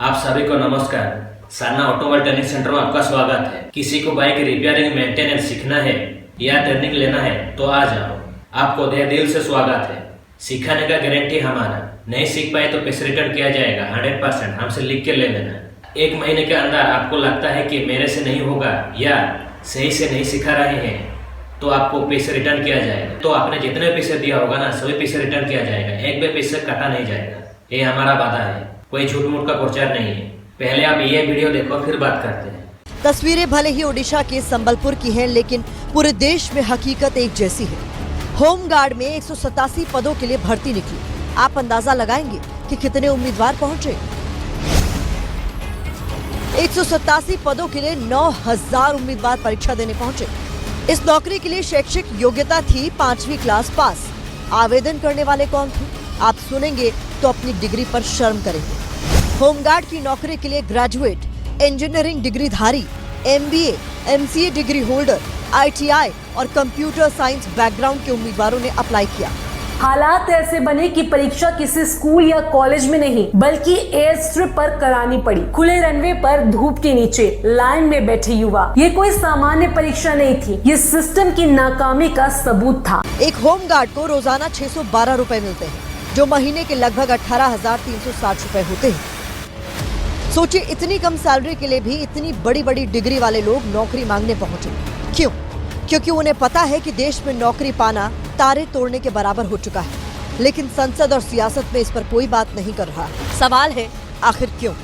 आप सभी को नमस्कार। साना ऑटोमोबाइल ट्रेनिंग सेंटर में आपका स्वागत है। किसी को बाइक रिपेयरिंग मेंटेनेंस सीखना है या ट्रेनिंग लेना है तो आ जाओ। आपको दिल से स्वागत है। सिखाने का गारंटी हमारा। नहीं सीख पाए तो पैसे रिटर्न किया जाएगा 100%। हमसे लिख के ले लेना। 1 महीने के अंदर आपको लगता है कि मेरे से नहीं होगा या सही से नहीं सिखा रहे हैं तो आपको पैसे रिटर्न किया जाएगा। तो आपने जितने पैसे दिया होगा ना सभी पैसे रिटर्न किया जाएगा। एक भी पैसे काटा नहीं जाएगा। ये हमारा वादा है। कोई झूठ मूठ का प्रचार नहीं है। पहले आप ये वीडियो देखो फिर बात करते हैं। तस्वीरें भले ही ओडिशा के संबलपुर की हैं, लेकिन पूरे देश में हकीकत एक जैसी है। होमगार्ड में 187 पदों के लिए भर्ती निकली। आप अंदाजा लगाएंगे कि कितने उम्मीदवार पहुंचे। 187 पदों के लिए 9000 उम्मीदवार परीक्षा देने पहुंचे। इस नौकरी के लिए शैक्षिक योग्यता थी 5वीं क्लास पास। आवेदन करने वाले कौन थे आप सुनेंगे तो अपनी डिग्री पर शर्म करेंगे। होमगार्ड की नौकरी के लिए ग्रेजुएट, इंजीनियरिंग डिग्री धारी, MBA, MCA degree holder, ITI और कंप्यूटर साइंस बैकग्राउंड के उम्मीदवारों ने अप्लाई किया। हालात ऐसे बने कि परीक्षा किसी स्कूल या कॉलेज में नहीं बल्कि एयर स्ट्रिप पर करानी पड़ी। खुले रनवे पर धूप के नीचे लाइन में बैठे युवा। ये कोई सामान्य परीक्षा नहीं थी, ये सिस्टम की नाकामी का सबूत था। एक होमगार्ड को रोजाना 612 रुपए मिलते हैं, जो महीने के लगभग 18,360 रुपए होते हैं। सोचिए, इतनी कम सैलरी के लिए भी इतनी बड़ी बड़ी डिग्री वाले लोग नौकरी मांगने पहुंचे। क्यों? क्योंकि उन्हें पता है कि देश में नौकरी पाना तारे तोड़ने के बराबर हो चुका है। लेकिन संसद और सियासत में इस पर कोई बात नहीं कर रहा। सवाल है, आखिर क्यों?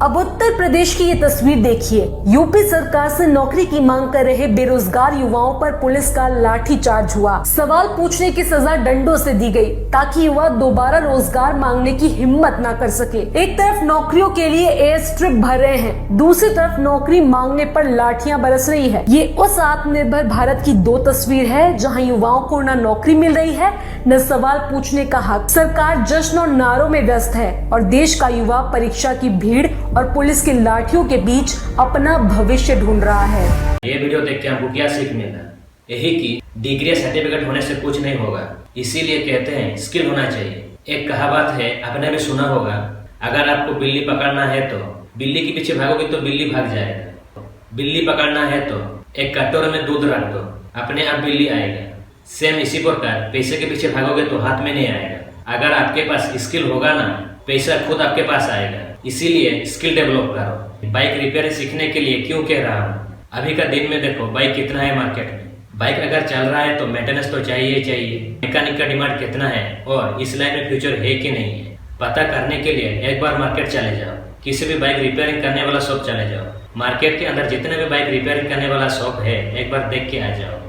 अब उत्तर प्रदेश की ये तस्वीर देखिए। यूपी सरकार से नौकरी की मांग कर रहे बेरोजगार युवाओं पर पुलिस का लाठीचार्ज हुआ। सवाल पूछने की सजा डंडों से दी गई ताकि युवा दोबारा रोजगार मांगने की हिम्मत ना कर सके। एक तरफ नौकरियों के लिए एयर स्ट्रिप भर रहे हैं, दूसरी तरफ नौकरी मांगने पर लाठियां बरस रही है। ये उस आत्मनिर्भर भारत की दो तस्वीर है जहाँ युवाओं को न नौकरी मिल रही है न सवाल पूछने का हक। सरकार जश्न और नारों में व्यस्त है और देश का युवा परीक्षा की भीड़ और पुलिस की लाठियों के बीच अपना भविष्य ढूंढ रहा है। ये वीडियो देख के हमको क्या सीख मिला? यही कि डिग्री सर्टिफिकेट होने से कुछ नहीं होगा। इसीलिए कहते हैं स्किल होना चाहिए। एक कहावत है, आपने भी सुना होगा, अगर आपको बिल्ली पकड़ना है तो बिल्ली के पीछे भागोगे तो बिल्ली भाग जाएगा। बिल्ली पकड़ना है तो एक कटोरे में दूध रख दो, अपने आप बिल्ली आएगा। सेम इसी प्रकार पैसे के पीछे भागोगे तो हाथ में नहीं आएगा। अगर आपके पास स्किल होगा ना, पैसा खुद आपके पास आएगा। इसीलिए स्किल डेवलप करो। बाइक रिपेयरिंग सीखने के लिए क्यों कह रहा हूँ? अभी का दिन में देखो बाइक कितना है मार्केट में। बाइक अगर चल रहा है तो मेंटेनेंस तो चाहिए चाहिए। मैकेनिक का डिमांड कितना है और इस लाइन में फ्यूचर है कि नहीं है, पता करने के लिए एक बार मार्केट चले जाओ। किसी भी बाइक रिपेयरिंग करने वाला शॉप चले जाओ। मार्केट के अंदर जितने भी बाइक रिपेयरिंग करने वाला शॉप है एक बार देख के आ जाओ।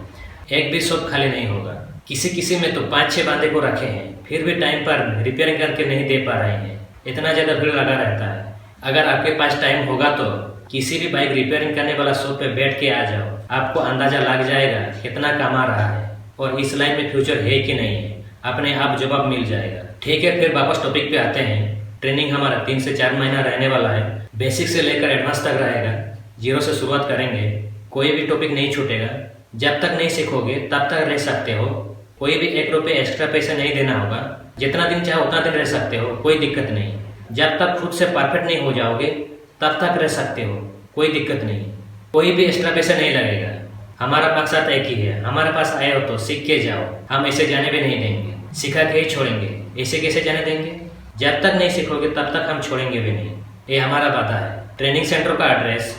एक भी शॉप खाली नहीं होगा। किसी में तो 5-6 बंदे को रखे हैं, फिर भी टाइम पर रिपेयरिंग करके नहीं दे पा रहे हैं। इतना ज्यादा भीड़ लगा रहता है। अगर आपके पास टाइम होगा तो किसी भी बाइक रिपेयरिंग करने वाला शॉप पे बैठ के आ जाओ। आपको अंदाजा लग जाएगा कितना कमा रहा है और इस लाइन में फ्यूचर है कि नहीं है। अपने आप जवाब मिल जाएगा। ठीक है, फिर वापस टॉपिक पे आते हैं। ट्रेनिंग हमारा 3 से 4 महीना रहने वाला है। बेसिक से लेकर एडवांस तक रहेगा। 0 से शुरुआत करेंगे। कोई भी टॉपिक नहीं छूटेगा। जब तक नहीं सीखोगे तब तक रह सकते हो। कोई भी 1 रुपये एक्स्ट्रा पैसा नहीं देना होगा। जितना दिन चाहे उतना दिन रह सकते हो, कोई दिक्कत नहीं। जब तक खुद से परफेक्ट नहीं हो जाओगे तब तक रह सकते हो, कोई दिक्कत नहीं। कोई भी एक्स्ट्रा पैसा नहीं लगेगा। हमारा मकसद एक ही है, हमारे पास आए हो तो सीख के जाओ। हम ऐसे जाने भी नहीं देंगे, सिखा के ही छोड़ेंगे। ऐसे कैसे जाने देंगे? जब तक नहीं सीखोगे तब तक हम छोड़ेंगे भी नहीं। ये हमारा वादा है। ट्रेनिंग सेंटर का address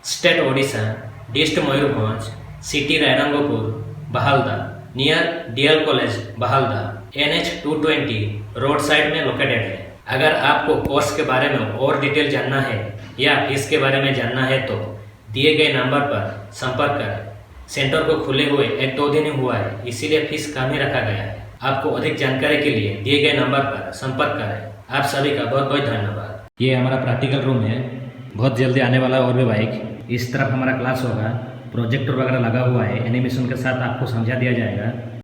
state Odisha, district Mayurbhanj, city Rairangpur, बहालदा, near DL college बहालदा, NH 220 road side में लोकेटेड है। अगर आपको कोर्स के बारे में और डिटेल जानना है या फीस के बारे में जानना है तो दिए गए नंबर पर संपर्क करें। सेंटर को खुले हुए 1-2 दिन ही हुआ है, इसीलिए फीस कम ही रखा गया है। आपको अधिक जानकारी के लिए दिए गए नंबर पर संपर्क करें। आप सभी का बहुत बहुत धन्यवाद। ये हमारा प्रैक्टिकल रूम है। बहुत जल्दी आने वाला और भी बाइक। इस तरफ हमारा क्लास होगा। प्रोजेक्टर वगैरह लगा हुआ है। एनिमेशन के साथ आपको समझा दिया जाएगा।